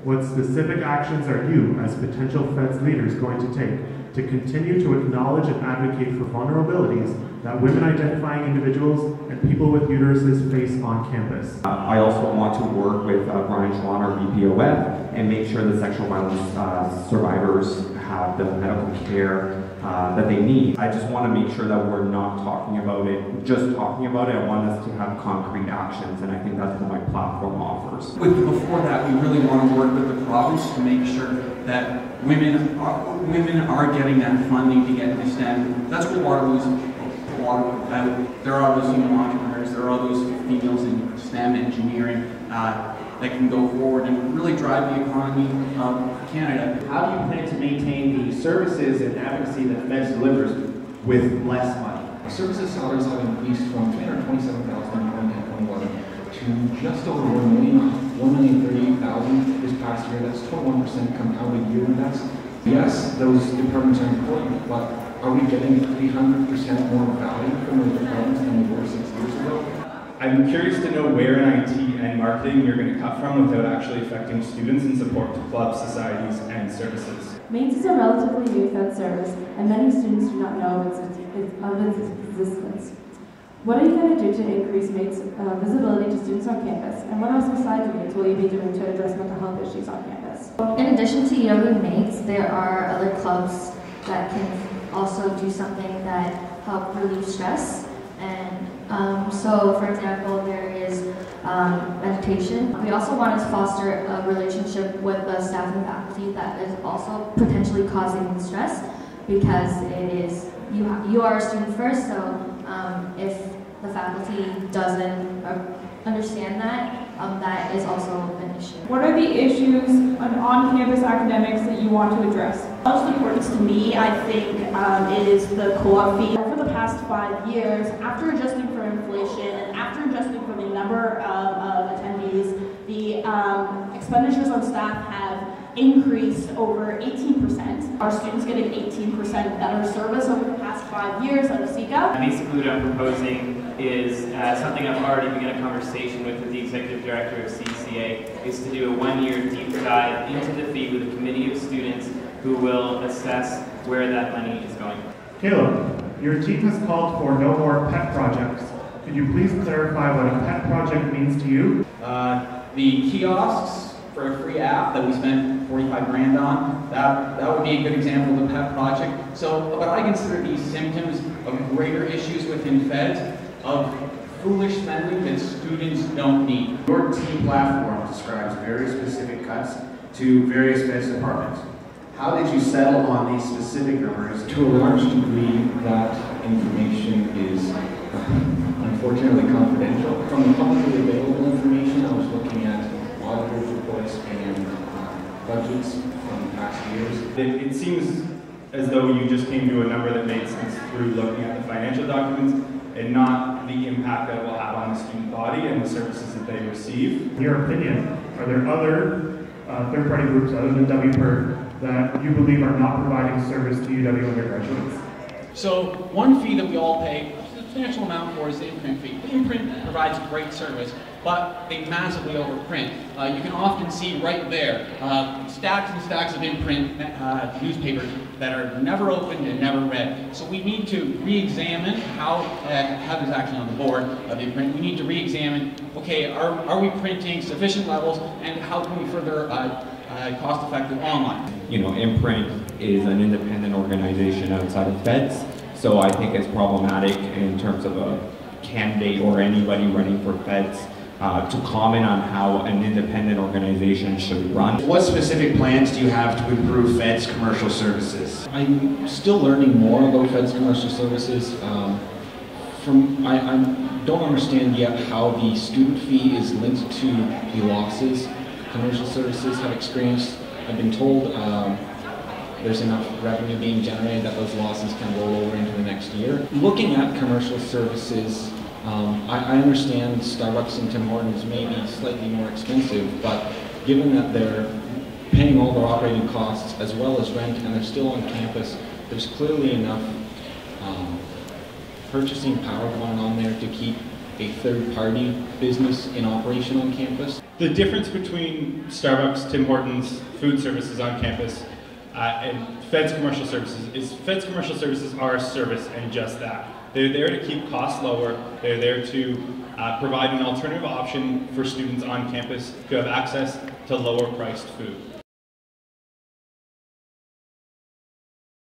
What specific actions are you, as potential Feds leaders, going to take to continue to acknowledge and advocate for vulnerabilities that women-identifying individuals and people with uteruses face on campus? I also want to work with Brian Schwan, our VPOF, and make sure that sexual violence survivors have the medical care that they need. I just want to make sure that we're not talking about it, just talking about it. I want us to have concrete actions, and I think that's what my platform offers. Before that, we really want to work with the province to make sure that women are getting that funding to get into STEM. That's what Waterloo's about. There are those female entrepreneurs, there are those females in STEM engineering that can go forward and really drive the economy of Canada. How do you plan to maintain the services and advocacy that Feds delivers with less money? Services salaries have increased from $327,000 in 2011 to just over $1,038,000 this past year. That's 21% compounded year, and that's, yes, those departments are important, but are we getting 300% more value from those departments than we were 6 years ago? I'm curious to know where in IT and marketing you're going to cut from without actually affecting students and support to clubs, societies, and services. MAITS is a relatively new Fed service, and many students do not know of its existence. What are you going to do to increase MAITS visibility to students on campus, and what else besides MAITS will you be doing to address mental health issues on campus? In addition to UW MAITS, there are other clubs that can also do something that help relieve stress. And so, for example, there is meditation. We also want to foster a relationship with the staff and faculty that is also potentially causing stress, because it is you are a student first. So if the faculty doesn't understand that, that is also an issue. What are the issues on-campus academics that you want to address? Most importance to me, I think, it is the co-op fee. For the past 5 years, after adjusting for inflation and after adjusting for the number of attendees, the expenditures on staff have increased over 18%. Our students getting 18% better service over the past 5 years out of SECA. Basically what I'm proposing is something I've already begun a conversation with the executive director of CCA, is to do a 1-year deep dive into the fee with a committee of students who will assess where that money is going. Caleb, your team has called for no more pet projects. Could you please clarify what a pet project means to you? The kiosks for a free app that we spent 45 grand on, that would be a good example of a pet project. So, but I consider these symptoms of greater issues within Feds, of foolish spending that students don't need. Your team platform describes very specific cuts to various Feds departments. How did you settle on these specific numbers? To a large degree, that information is unfortunately confidential. From the publicly available information, I was looking at auditors' reports and budgets from past years. It seems as though you just came to a number that made sense through looking at the financial documents and not the impact that it will have on the student body and the services that they receive. In your opinion, are there other third-party groups other than WPERD that you believe are not providing service to UW undergraduates? So one fee that we all pay a substantial amount for is the Imprint fee. The Imprint provides great service, but they massively overprint. You can often see right there stacks and stacks of Imprint newspapers that are never opened and never read. So we need to re-examine how Heather's actually on the board of Imprint. We need to re-examine, okay, are we printing sufficient levels, and how can we further cost-effective online? You know, Imprint is an independent organization outside of Feds, so I think it's problematic in terms of a candidate or anybody running for Feds to comment on how an independent organization should run. What specific plans do you have to improve Feds commercial services? I'm still learning more about Feds commercial services. I don't understand yet how the student fee is linked to the losses commercial services have experienced. I've been told there's enough revenue being generated that those losses can roll over into the next year. Looking at commercial services, I understand Starbucks and Tim Hortons may be slightly more expensive, but given that they're paying all their operating costs as well as rent and they're still on campus, there's clearly enough purchasing power going on there to keep a third-party business in operation on campus. The difference between Starbucks, Tim Hortons, food services on campus, and Feds commercial services is Feds commercial services are a service and just that. They're there to keep costs lower. They're there to provide an alternative option for students on campus to have access to lower priced food.